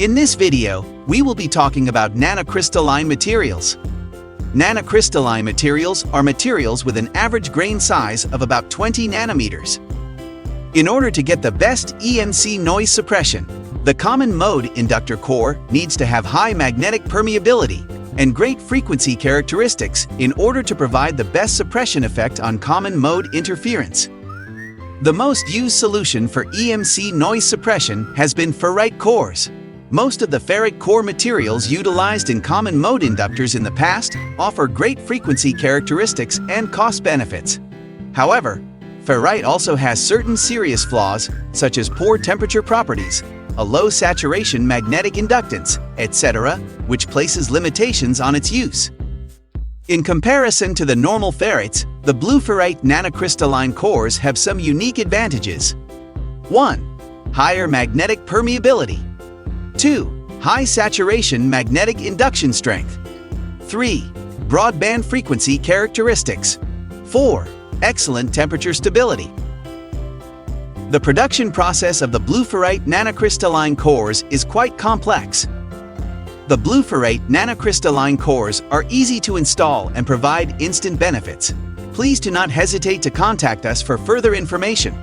In this video, we will be talking about nanocrystalline materials. Nanocrystalline materials are materials with an average grain size of about 20 nanometers. In order to get the best EMC noise suppression, the common mode inductor core needs to have high magnetic permeability and great frequency characteristics in order to provide the best suppression effect on common mode interference. The most used solution for EMC noise suppression has been ferrite cores. Most of the ferrite core materials utilized in common mode inductors in the past offer great frequency characteristics and cost benefits. However, ferrite also has certain serious flaws, such as poor temperature properties, a low saturation magnetic inductance, etc., which places limitations on its use. In comparison to the normal ferrites, the Blueferrite nanocrystalline cores have some unique advantages. 1. Higher magnetic permeability. 2. High saturation magnetic induction strength. 3. Broadband frequency characteristics. 4. Excellent temperature stability. The production process of the Blueferrite nanocrystalline cores is quite complex. The Blueferrite nanocrystalline cores are easy to install and provide instant benefits. Please do not hesitate to contact us for further information.